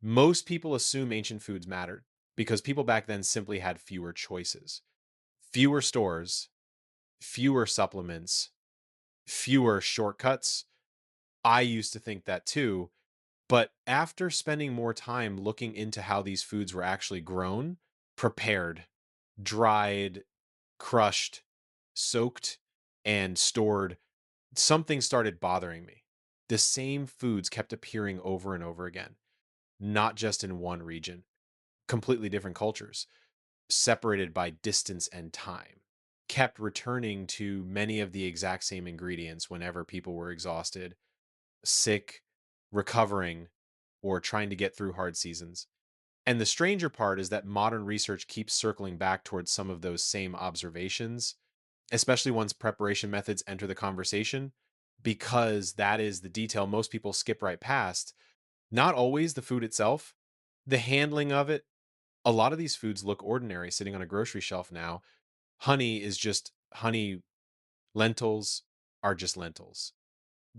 Most people assume ancient foods mattered because people back then simply had fewer choices, fewer stores, fewer supplements, fewer shortcuts. I used to think that too. But after spending more time looking into how these foods were actually grown, prepared, dried, crushed, soaked, and stored, something started bothering me. The same foods kept appearing over and over again, not just in one region, completely different cultures, separated by distance and time, kept returning to many of the exact same ingredients whenever people were exhausted, sick, recovering, or trying to get through hard seasons. And the stranger part is that modern research keeps circling back towards some of those same observations, especially once preparation methods enter the conversation, because that is the detail most people skip right past. Not always the food itself, the handling of it. A lot of these foods look ordinary sitting on a grocery shelf now. Honey is just honey, lentils are just lentils.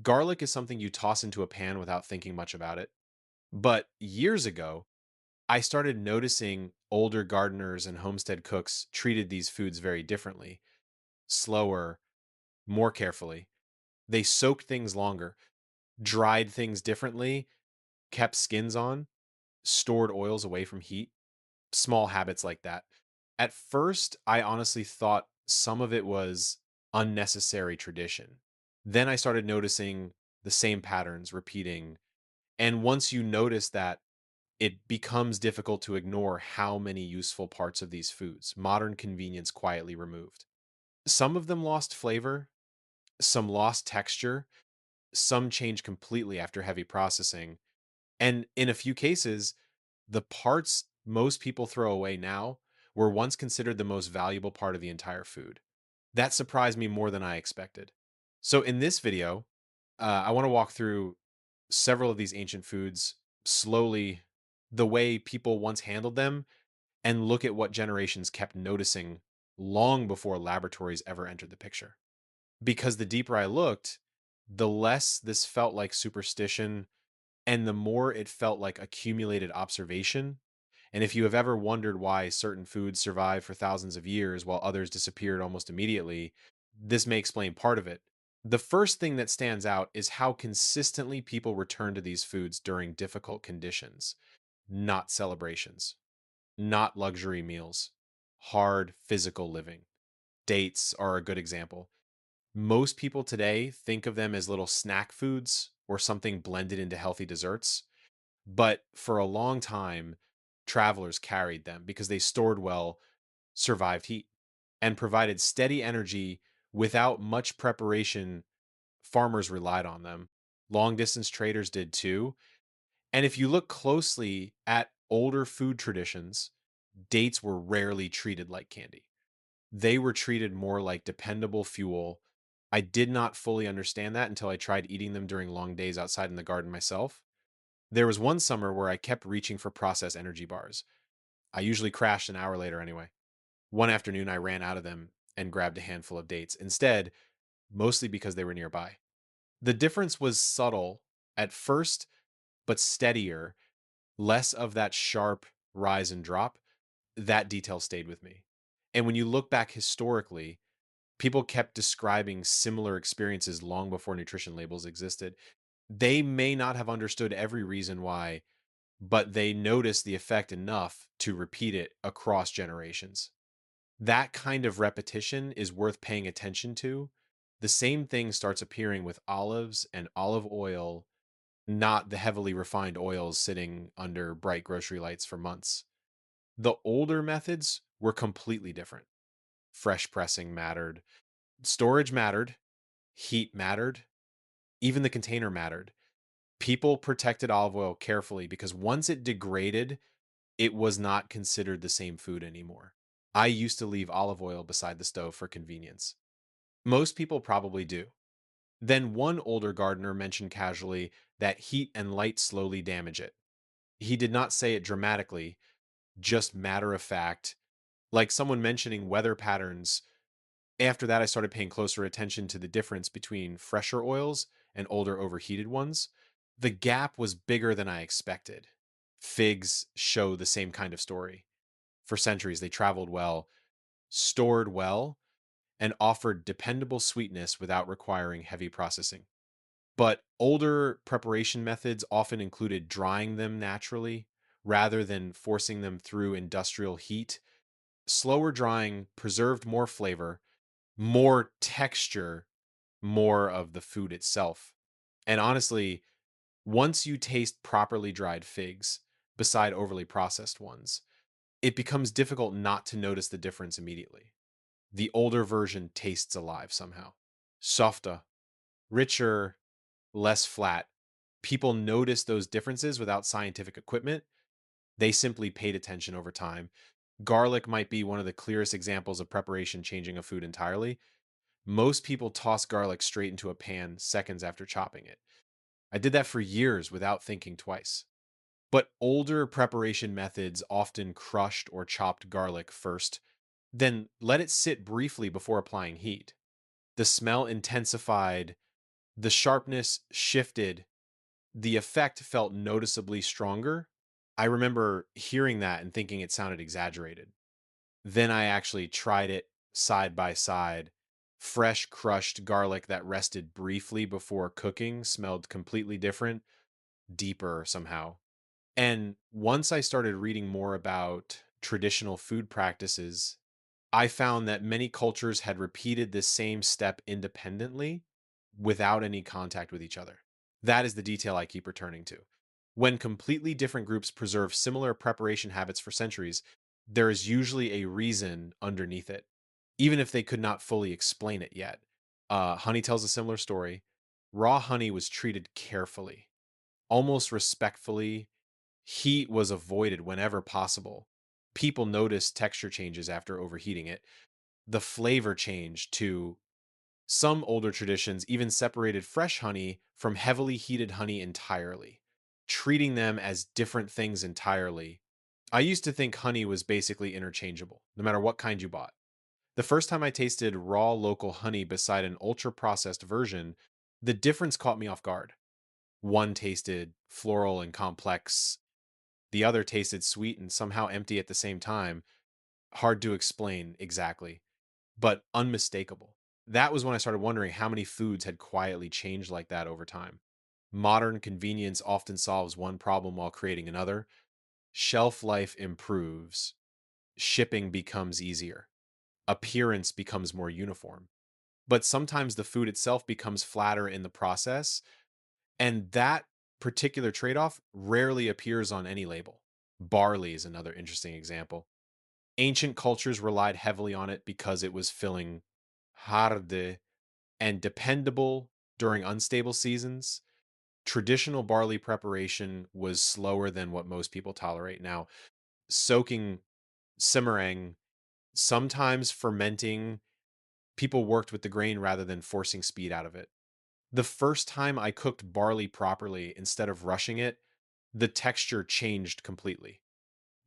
Garlic is something you toss into a pan without thinking much about it. But years ago, I started noticing older gardeners and homestead cooks treated these foods very differently, slower, more carefully. They soaked things longer, dried things differently, kept skins on, stored oils away from heat, small habits like that. At first, I honestly thought some of it was unnecessary tradition. Then I started noticing the same patterns repeating. And once you notice that, it becomes difficult to ignore how many useful parts of these foods modern convenience quietly removed. Some of them lost flavor, some lost texture, some changed completely after heavy processing. And in a few cases, the parts most people throw away now were once considered the most valuable part of the entire food. That surprised me more than I expected. So, in this video, I want to walk through several of these ancient foods slowly, the way people once handled them, and look at what generations kept noticing long before laboratories ever entered the picture. Because the deeper I looked, the less this felt like superstition and the more it felt like accumulated observation. And if you have ever wondered why certain foods survive for thousands of years while others disappeared almost immediately, this may explain part of it. The first thing that stands out is how consistently people return to these foods during difficult conditions, not celebrations, not luxury meals, hard physical living. Dates are a good example. Most people today think of them as little snack foods or something blended into healthy desserts. But for a long time, travelers carried them because they stored well, survived heat, and provided steady energy without much preparation. Farmers relied on them. Long distance traders did too. And if you look closely at older food traditions, dates were rarely treated like candy. They were treated more like dependable fuel. I did not fully understand that until I tried eating them during long days outside in the garden myself. There was one summer where I kept reaching for processed energy bars. I usually crashed an hour later anyway. One afternoon, I ran out of them and grabbed a handful of dates instead, mostly because they were nearby. The difference was subtle at first, but steadier, less of that sharp rise and drop. That detail stayed with me. And when you look back historically, people kept describing similar experiences long before nutrition labels existed. They may not have understood every reason why, but they notice the effect enough to repeat it across generations. That kind of repetition is worth paying attention to. The same thing starts appearing with olives and olive oil, not the heavily refined oils sitting under bright grocery lights for months. The older methods were completely different. Fresh pressing mattered, storage mattered, heat mattered, even the container mattered. People protected olive oil carefully because once it degraded, it was not considered the same food anymore. I used to leave olive oil beside the stove for convenience. Most people probably do. Then one older gardener mentioned casually that heat and light slowly damage it. He did not say it dramatically, just matter of fact, like someone mentioning weather patterns. After that, I started paying closer attention to the difference between fresher oils and older overheated ones. The gap was bigger than I expected. Figs show the same kind of story. For centuries, they traveled well, stored well, and offered dependable sweetness without requiring heavy processing. But older preparation methods often included drying them naturally rather than forcing them through industrial heat. Slower drying preserved more flavor, more texture, more of the food itself. And honestly, once you taste properly dried figs beside overly processed ones, it becomes difficult not to notice the difference immediately. The older version tastes alive somehow. Softer, richer, less flat. People noticed those differences without scientific equipment. They simply paid attention over time. Garlic might be one of the clearest examples of preparation changing a food entirely. Most people toss garlic straight into a pan seconds after chopping it. I did that for years without thinking twice. But older preparation methods often crushed or chopped garlic first, then let it sit briefly before applying heat. The smell intensified, the sharpness shifted, the effect felt noticeably stronger. I remember hearing that and thinking it sounded exaggerated. Then I actually tried it side by side. Fresh crushed garlic that rested briefly before cooking smelled completely different, deeper somehow. And once I started reading more about traditional food practices, I found that many cultures had repeated this same step independently without any contact with each other. That is the detail I keep returning to. When completely different groups preserve similar preparation habits for centuries, there is usually a reason underneath it, even if they could not fully explain it yet. Honey tells a similar story. Raw honey was treated carefully, almost respectfully. Heat was avoided whenever possible. People noticed texture changes after overheating it. The flavor changed to some older traditions even separated fresh honey from heavily heated honey entirely, treating them as different things entirely. I used to think honey was basically interchangeable, no matter what kind you bought. The first time I tasted raw local honey beside an ultra processed version, the difference caught me off guard. One tasted floral and complex, the other tasted sweet and somehow empty at the same time. Hard to explain exactly, but unmistakable. That was when I started wondering how many foods had quietly changed like that over time. Modern convenience often solves one problem while creating another. Shelf life improves, shipping becomes easier, appearance becomes more uniform. But sometimes the food itself becomes flatter in the process, and that particular trade off rarely appears on any label. Barley is another interesting example. Ancient cultures relied heavily on it because it was filling, harde, and dependable during unstable seasons. Traditional barley preparation was slower than what most people tolerate now. Soaking, simmering, sometimes fermenting, people worked with the grain rather than forcing speed out of it. The first time I cooked barley properly instead of rushing it, the texture changed completely.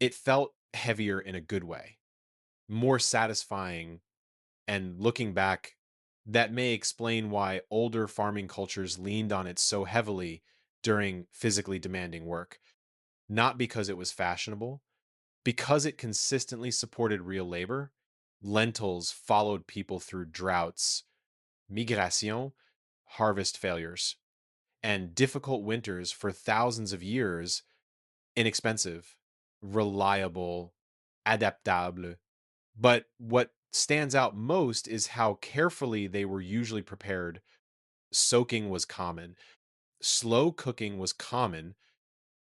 It felt heavier in a good way, more satisfying. And looking back, that may explain why older farming cultures leaned on it so heavily during physically demanding work. Not because it was fashionable, because it consistently supported real labor. Lentils followed people through droughts, migration, harvest failures, and difficult winters for thousands of years. Inexpensive, reliable, adaptable. But what stands out most is how carefully they were usually prepared. Soaking was common, slow cooking was common,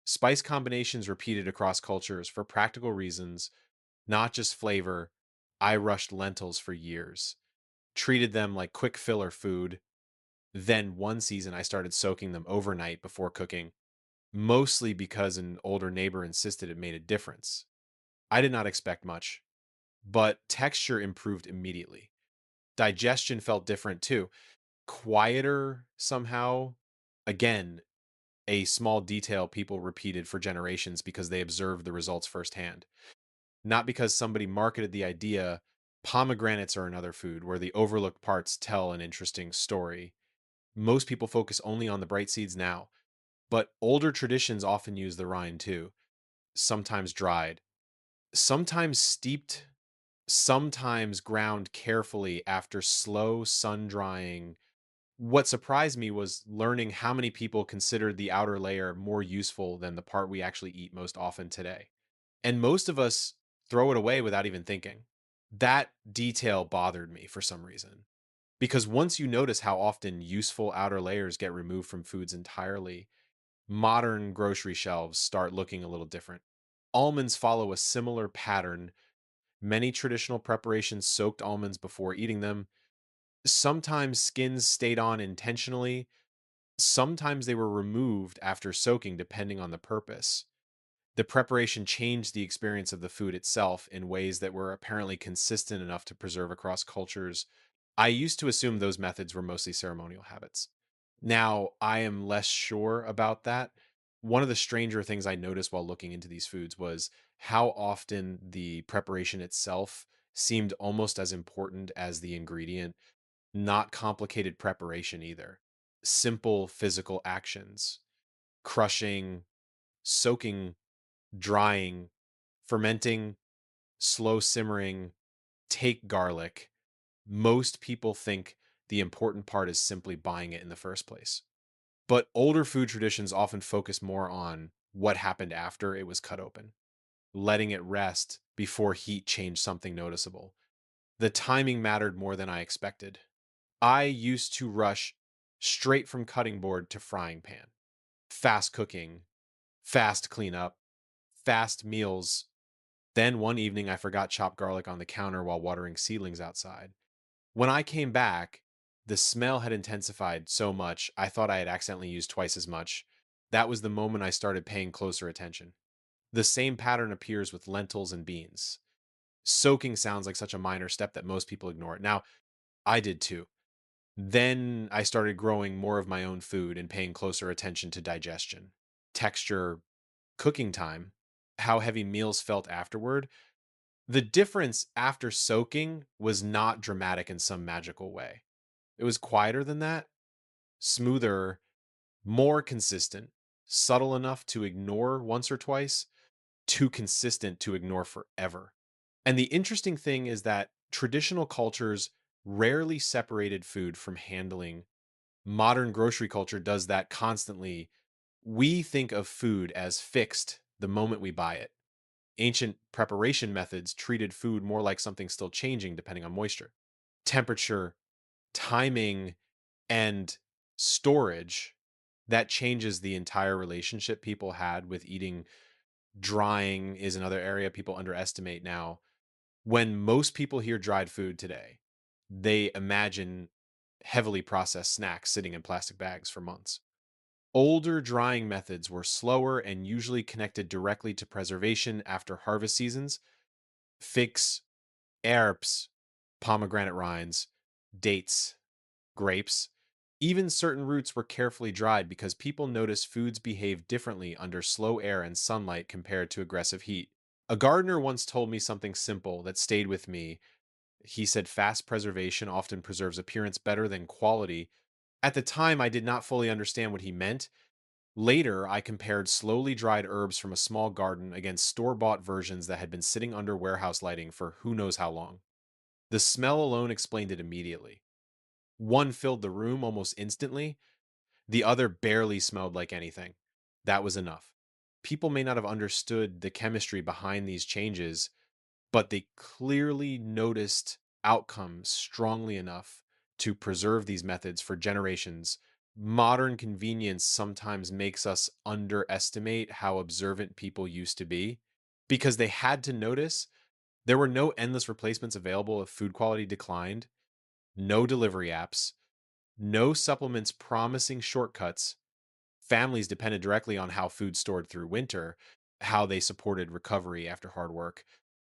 spice combinations repeated across cultures for practical reasons, not just flavor. I rushed lentils for years, treated them like quick filler food. Then one season I started soaking them overnight before cooking, mostly because an older neighbor insisted it made a difference. I did not expect much, but texture improved immediately. Digestion felt different too, quieter somehow. Again, a small detail people repeated for generations because they observed the results firsthand. Not because somebody marketed the idea. Pomegranates are another food where the overlooked parts tell an interesting story. Most people focus only on the bright seeds now, but older traditions often use the rind too. sometimes dried, sometimes steeped, sometimes ground carefully after slow sun drying. What surprised me was learning how many people considered the outer layer more useful than the part we actually eat most often today. And most of us throw it away without even thinking. That detail bothered me for some reason. Because once you notice how often useful outer layers get removed from foods entirely, modern grocery shelves start looking a little different. Almonds follow a similar pattern. Many traditional preparations soaked almonds before eating them. Sometimes skins stayed on intentionally. Sometimes they were removed after soaking, depending on the purpose. The preparation changed the experience of the food itself in ways that were apparently consistent enough to preserve across cultures. I used to assume those methods were mostly ceremonial habits. Now, I am less sure about that. One of the stranger things I noticed while looking into these foods was how often the preparation itself seemed almost as important as the ingredient. Not complicated preparation either. Simple physical actions, crushing, soaking, drying, fermenting, slow simmering, take garlic. Most people think the important part is simply buying it in the first place. But older food traditions often focus more on what happened after it was cut open, letting it rest before heat changed something noticeable. The timing mattered more than I expected. I used to rush straight from cutting board to frying pan. Fast cooking, fast cleanup, fast meals. Then one evening, I forgot chopped garlic on the counter while watering seedlings outside. When I came back, the smell had intensified so much, I thought I had accidentally used twice as much. That was the moment I started paying closer attention. The same pattern appears with lentils and beans. Soaking sounds like such a minor step that most people ignore it. Now, I did too. Then I started growing more of my own food and paying closer attention to digestion, texture, cooking time, how heavy meals felt afterward. The difference after soaking was not dramatic in some magical way. It was quieter than that, smoother, more consistent, subtle enough to ignore once or twice, too consistent to ignore forever. And the interesting thing is that traditional cultures rarely separated food from handling. Modern grocery culture does that constantly. We think of food as fixed the moment we buy it. Ancient preparation methods treated food more like something still changing depending on moisture, temperature, timing, and storage. That changes the entire relationship people had with eating. Drying is another area people underestimate now. When most people hear dried food today, they imagine heavily processed snacks sitting in plastic bags for months. Older drying methods were slower and usually connected directly to preservation after harvest seasons. Figs, herbs, pomegranate rinds, dates, grapes. Even certain roots were carefully dried because people noticed foods behave differently under slow air and sunlight compared to aggressive heat. A gardener once told me something simple that stayed with me. He said fast preservation often preserves appearance better than quality. At the time, I did not fully understand what he meant. Later, I compared slowly dried herbs from a small garden against store bought versions that had been sitting under warehouse lighting for who knows how long. The smell alone explained it immediately. One filled the room almost instantly, the other barely smelled like anything. That was enough. People may not have understood the chemistry behind these changes, but they clearly noticed outcomes strongly enough to preserve these methods for generations. Modern convenience sometimes makes us underestimate how observant people used to be because they had to notice there were no endless replacements available if food quality declined, no delivery apps, no supplements promising shortcuts. Families depended directly on how food stored through winter, how they supported recovery after hard work,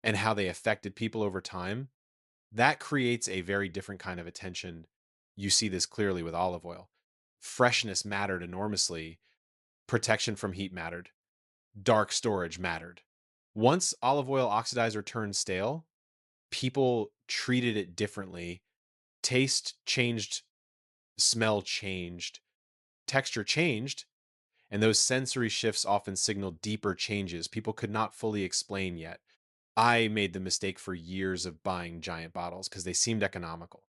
and how they affected people over time. That creates a very different kind of attention. You see this clearly with olive oil. Freshness mattered enormously, protection from heat mattered, dark storage mattered. Once olive oil oxidized or turned stale, people treated it differently. Taste changed, smell changed, texture changed, And those sensory shifts often signal deeper changes people could not fully explain yet. I made the mistake for years of buying giant bottles because they seemed economical.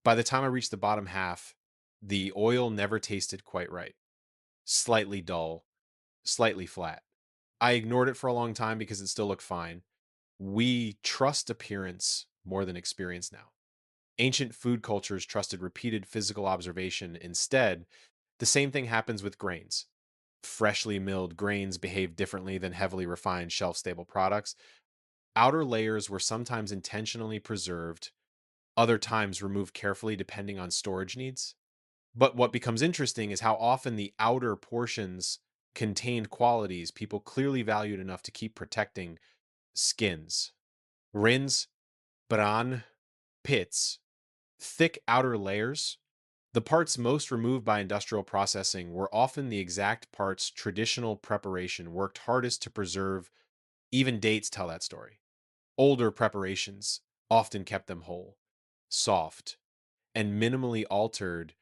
By the time I reached the bottom half, the oil never tasted quite right. Slightly dull, slightly flat. I ignored it for a long time because it still looked fine. We trust appearance more than experience now. Ancient food cultures trusted repeated physical observation instead. The same thing happens with grains. Freshly milled grains behave differently than heavily refined shelf stable products. Outer layers were sometimes intentionally preserved, other times removed carefully depending on storage needs. But what becomes interesting is how often the outer portions contained qualities people clearly valued enough to keep protecting: skins, rins, bran, pits, thick outer layers. The parts most removed by industrial processing were often the exact parts traditional preparation worked hardest to preserve. Even dates tell that story. Older preparations often kept them whole, soft, and minimally altered.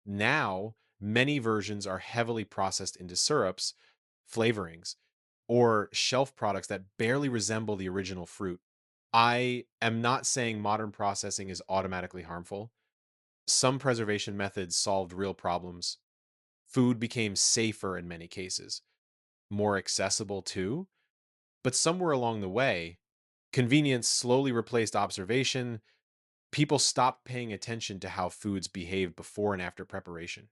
Now, many versions are heavily processed into syrups, flavorings, or shelf products that barely resemble the original fruit. I am not saying modern processing is automatically harmful. Some preservation methods solved real problems. Food became safer in many cases, more accessible too, but somewhere along the way, convenience slowly replaced observation. People stopped paying attention to how foods behaved before and after preparation.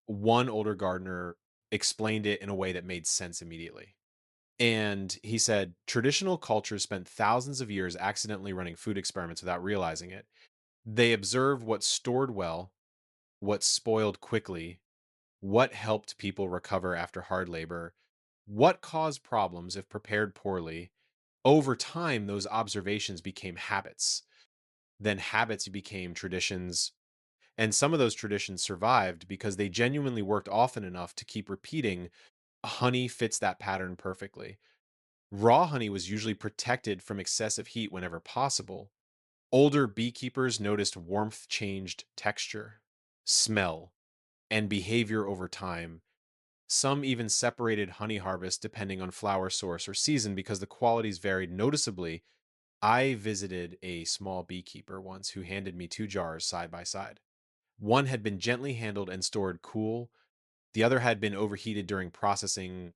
One older gardener explained it in a way that made sense immediately. And he said traditional cultures spent thousands of years accidentally running food experiments without realizing it. They observed what stored well, what spoiled quickly, what helped people recover after hard labor, what caused problems if prepared poorly. Over time, those observations became habits. Then habits became traditions. And some of those traditions survived because they genuinely worked often enough to keep repeating. Honey fits that pattern perfectly. Raw honey was usually protected from excessive heat whenever possible. Older beekeepers noticed warmth changed texture, smell, and behavior over time. Some even separated honey harvest depending on flower source or season because the qualities varied noticeably. I visited a small beekeeper once who handed me two jars side by side. One had been gently handled and stored cool, the other had been overheated during processing.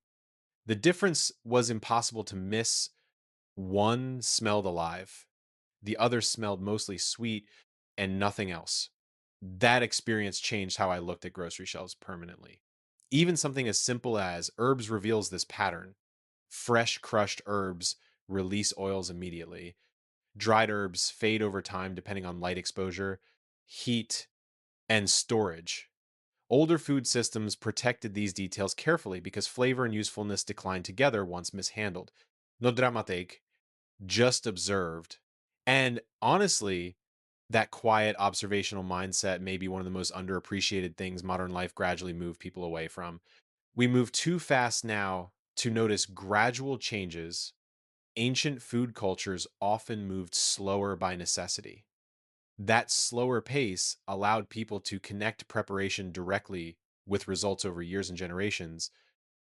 The difference was impossible to miss. One smelled alive, the other smelled mostly sweet and nothing else. That experience changed how I looked at grocery shelves permanently. Even something as simple as herbs reveals this pattern. Fresh crushed herbs release oils immediately. Dried herbs fade over time depending on light exposure, heat, and storage. Older food systems protected these details carefully because flavor and usefulness declined together once mishandled. No dramatic, just observed. And honestly, that quiet observational mindset may be one of the most underappreciated things modern life gradually moved people away from. We move too fast now to notice gradual changes. Ancient food cultures often moved slower by necessity. That slower pace allowed people to connect preparation directly with results over years and generations.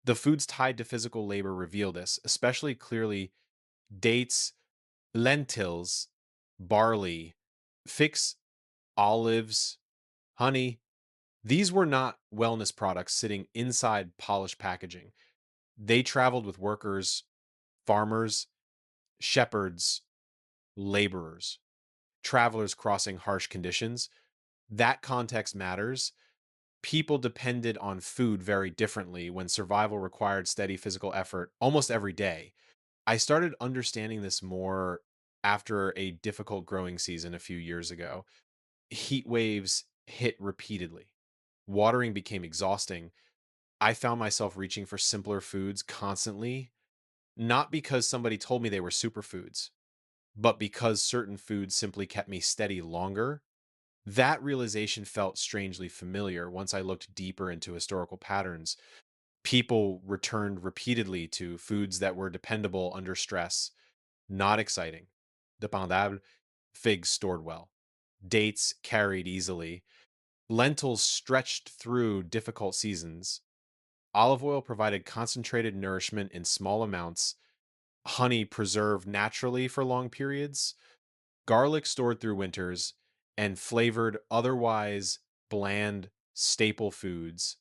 The foods tied to physical labor reveal this, especially clearly: dates, lentils, barley, fix, olives, honey. These were not wellness products sitting inside polished packaging. They traveled with workers, farmers, shepherds, laborers, travelers crossing harsh conditions. That context matters. People depended on food very differently when survival required steady physical effort almost every day. I started understanding this more after a difficult growing season a few years ago. Heat waves hit repeatedly. Watering became exhausting. I found myself reaching for simpler foods constantly, not because somebody told me they were superfoods, but because certain foods simply kept me steady longer. That realization felt strangely familiar once I looked deeper into historical patterns. People returned repeatedly to foods that were dependable under stress, not exciting. Dépendable, figs stored well, dates carried easily, lentils stretched through difficult seasons, Olive oil provided concentrated nourishment in small amounts, honey preserved naturally for long periods, garlic stored through winters, and flavored otherwise bland staple foods.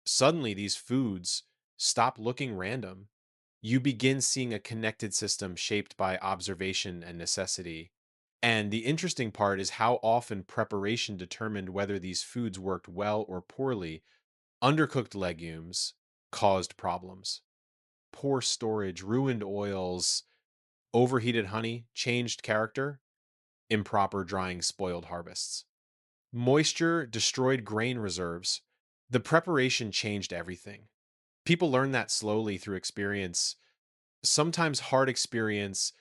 Suddenly, these foods stop looking random. You begin seeing a connected system shaped by observation and necessity. And the interesting part is how often preparation determined whether these foods worked well or poorly. Undercooked legumes caused problems. Poor storage, ruined oils, overheated honey changed character. Improper drying spoiled harvests. Moisture destroyed grain reserves. The preparation changed everything. People learn that slowly through experience, sometimes hard experience.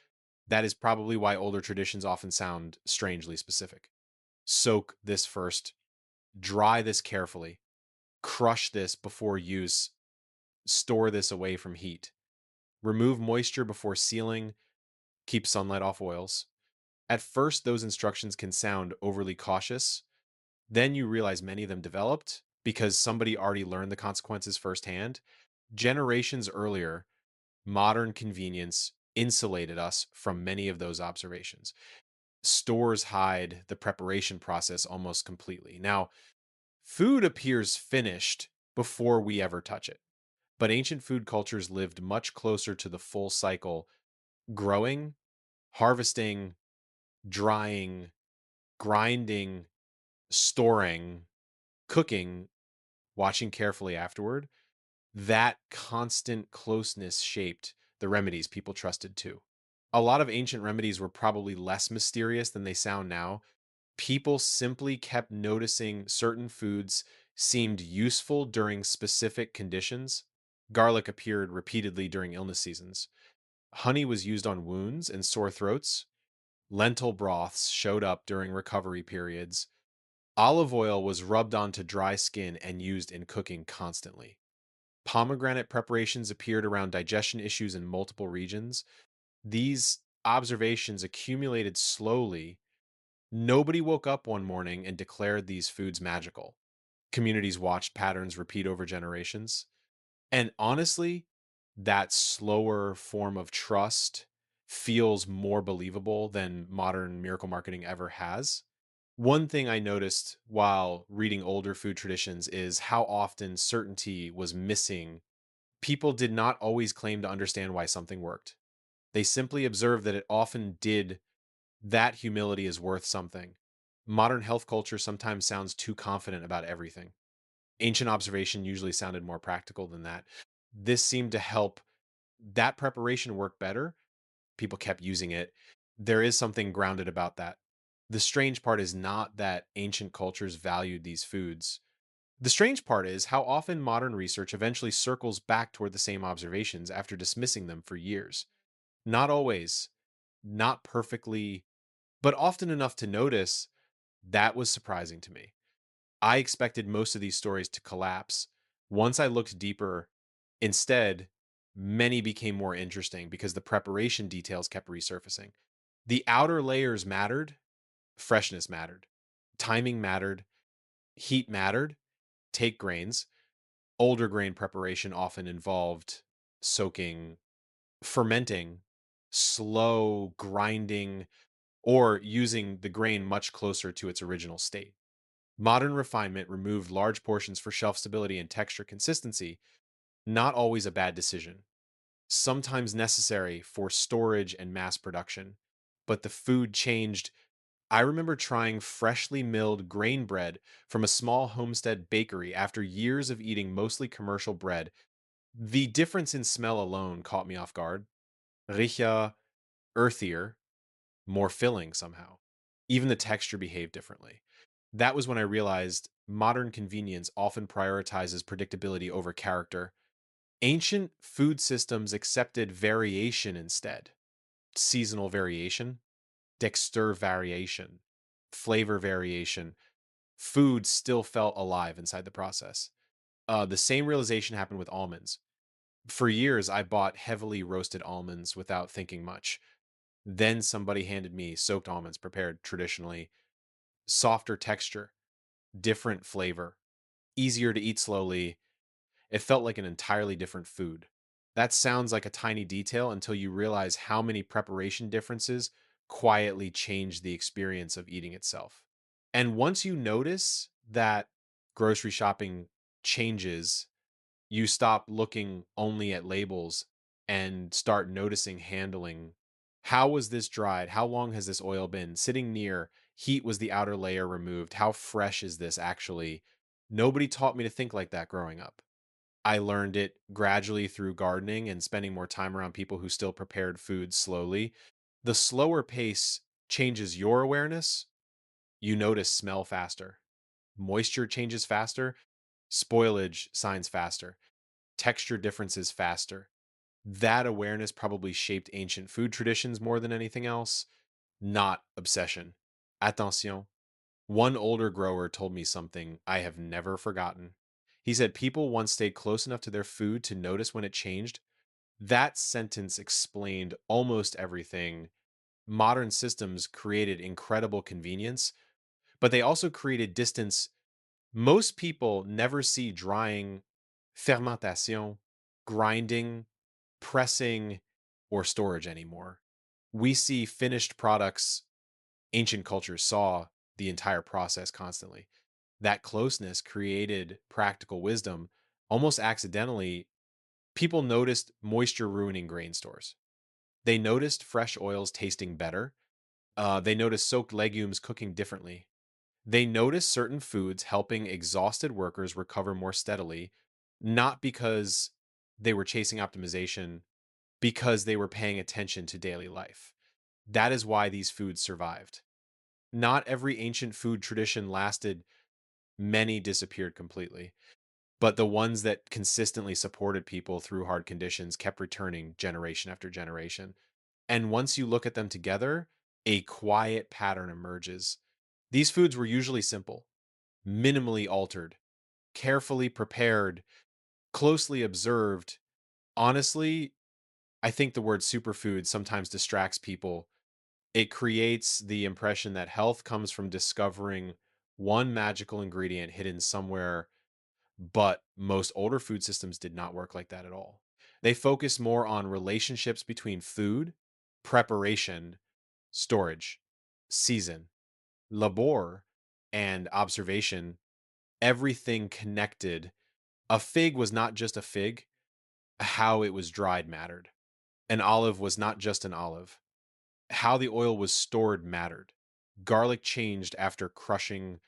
That is probably why older traditions often sound strangely specific. Soak this first, dry this carefully, crush this before use, store this away from heat, remove moisture before sealing, keep sunlight off oils. At first, those instructions can sound overly cautious. Then you realize many of them developed because somebody already learned the consequences firsthand. Generations earlier, modern convenience insulated us from many of those observations. Stores hide the preparation process almost completely. Now, food appears finished before we ever touch it, but ancient food cultures lived much closer to the full cycle: growing, harvesting, drying, grinding, storing, cooking, watching carefully afterward. That constant closeness shaped the remedies people trusted too. A lot of ancient remedies were probably less mysterious than they sound now. People simply kept noticing certain foods seemed useful during specific conditions. Garlic appeared repeatedly during illness seasons. Honey was used on wounds and sore throats. Lentil broths showed up during recovery periods. Olive oil was rubbed onto dry skin and used in cooking constantly. Pomegranate preparations appeared around digestion issues in multiple regions. These observations accumulated slowly. Nobody woke up one morning and declared these foods magical. Communities watched patterns repeat over generations. And honestly, that slower form of trust feels more believable than modern miracle marketing ever has. One thing I noticed while reading older food traditions is how often certainty was missing. People did not always claim to understand why something worked. They simply observed that it often did. That humility is worth something. Modern health culture sometimes sounds too confident about everything. Ancient observation usually sounded more practical than that. This seemed to help that preparation work better. People kept using it. There is something grounded about that. The strange part is not that ancient cultures valued these foods. The strange part is how often modern research eventually circles back toward the same observations after dismissing them for years. Not always, not perfectly, but often enough to notice. That was surprising to me. I expected most of these stories to collapse. Once I looked deeper, instead, many became more interesting because the preparation details kept resurfacing. The outer layers mattered, freshness mattered, timing mattered, heat mattered. Take grains. Older grain preparation often involved soaking, fermenting, slow grinding, or using the grain much closer to its original state. Modern refinement removed large portions for shelf stability and texture consistency, not always a bad decision, sometimes necessary for storage and mass production. But the food changed. I remember trying freshly milled grain bread from a small homestead bakery after years of eating mostly commercial bread. The difference in smell alone caught me off guard. Richer, earthier, more filling somehow. Even the texture behaved differently. That was when I realized modern convenience often prioritizes predictability over character. Ancient food systems accepted variation instead: seasonal variation, texture variation, flavor variation. Food still felt alive inside the process. The same realization happened with almonds. For years, I bought heavily roasted almonds without thinking much. Then somebody handed me soaked almonds prepared traditionally: softer texture, different flavor, easier to eat slowly. It felt like an entirely different food. That sounds like a tiny detail until you realize how many preparation differences quietly change the experience of eating itself. And once you notice that grocery shopping changes, you stop looking only at labels and start noticing handling. How was this dried? How long has this oil been sitting near? Heat was the outer layer removed. How fresh is this actually? Nobody taught me to think like that growing up. I learned it gradually through gardening and spending more time around people who still prepared food slowly. The slower pace changes your awareness. You notice smell faster, moisture changes faster, spoilage signs faster, texture differences faster. That awareness probably shaped ancient food traditions more than anything else, not obsession. Attention. One older grower told me something I have never forgotten. He said people once stayed close enough to their food to notice when it changed. That sentence explained almost everything. Modern systems created incredible convenience, but they also created distance. Most people never see drying, fermentation, grinding, pressing, or storage anymore. We see finished products. Ancient cultures saw the entire process constantly. That closeness created practical wisdom. Almost accidentally, people noticed moisture ruining grain stores. They noticed fresh oils tasting better. They noticed soaked legumes cooking differently. They noticed certain foods helping exhausted workers recover more steadily, not because they were chasing optimization, because they were paying attention to daily life. That is why these foods survived. Not every ancient food tradition lasted, many disappeared completely. But the ones that consistently supported people through hard conditions kept returning generation after generation. And once you look at them together, a quiet pattern emerges. These foods were usually simple, minimally altered, carefully prepared, closely observed. Honestly, I think the word superfood sometimes distracts people. It creates the impression that health comes from discovering one magical ingredient hidden somewhere, but most older food systems did not work like that at all. They focus more on relationships between food, preparation, storage, season, labor, and observation. Everything connected. A fig was not just a fig, how it was dried mattered. An olive was not just an olive, how the oil was stored mattered. Garlic changed after crushing,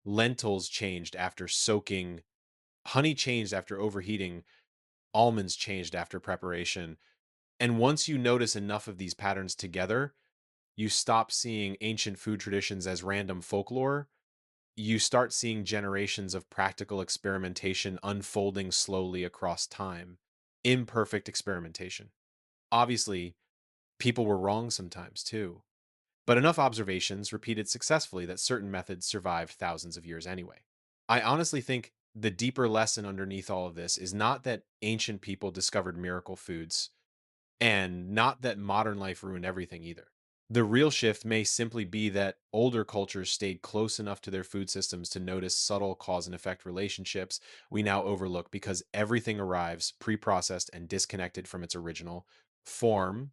lentils changed after soaking, honey changed after overheating, almonds changed after preparation. And once you notice enough of these patterns together, you stop seeing ancient food traditions as random folklore. You start seeing generations of practical experimentation unfolding slowly across time. Imperfect experimentation. Obviously, people were wrong sometimes too, but enough observations repeated successfully that certain methods survived thousands of years anyway. I honestly think the deeper lesson underneath all of this is not that ancient people discovered miracle foods and not that modern life ruined everything either. The real shift may simply be that older cultures stayed close enough to their food systems to notice subtle cause and effect relationships we now overlook because everything arrives pre processed and disconnected from its original form.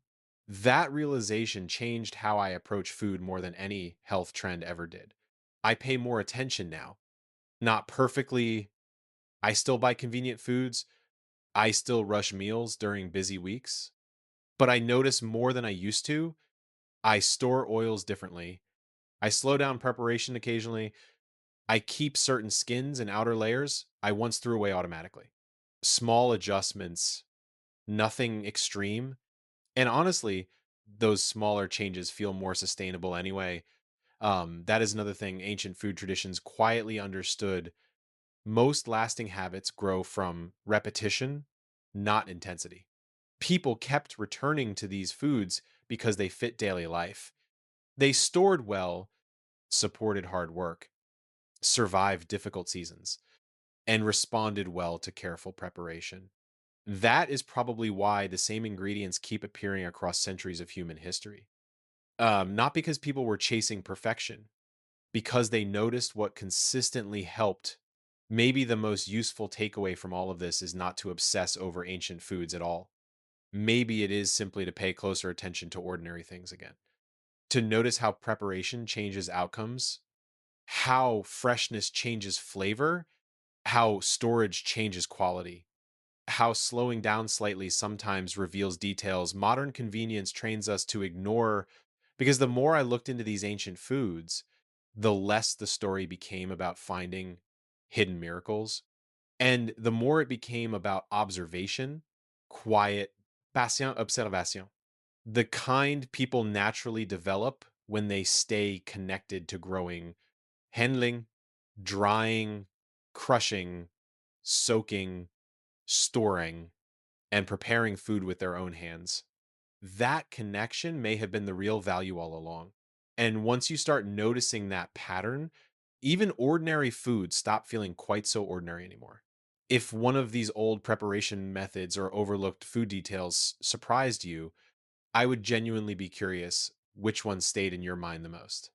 That realization changed how I approach food more than any health trend ever did. I pay more attention now. Not perfectly. I still buy convenient foods. I still rush meals during busy weeks, but I notice more than I used to. I store oils differently. I slow down preparation occasionally. I keep certain skins and outer layers I once threw away automatically. Small adjustments, nothing extreme. And honestly, those smaller changes feel more sustainable anyway. That is another thing ancient food traditions quietly understood. Most lasting habits grow from repetition, not intensity. People kept returning to these foods because they fit daily life. They stored well, supported hard work, survived difficult seasons, and responded well to careful preparation. That is probably why the same ingredients keep appearing across centuries of human history. Not because people were chasing perfection, because they noticed what consistently helped Maybe the most useful takeaway from all of this is not to obsess over ancient foods at all. Maybe it is simply to pay closer attention to ordinary things again, to notice how preparation changes outcomes, how freshness changes flavor, how storage changes quality, how slowing down slightly sometimes reveals details modern convenience trains us to ignore. Because the more I looked into these ancient foods, the less the story became about finding hidden miracles. And the more it became about observation, quiet, patient observation, the kind people naturally develop when they stay connected to growing, handling, drying, crushing, soaking, storing, and preparing food with their own hands. That connection may have been the real value all along. And once you start noticing that pattern, even ordinary foods stop feeling quite so ordinary anymore. If one of these old preparation methods or overlooked food details surprised you, I would genuinely be curious which one stayed in your mind the most.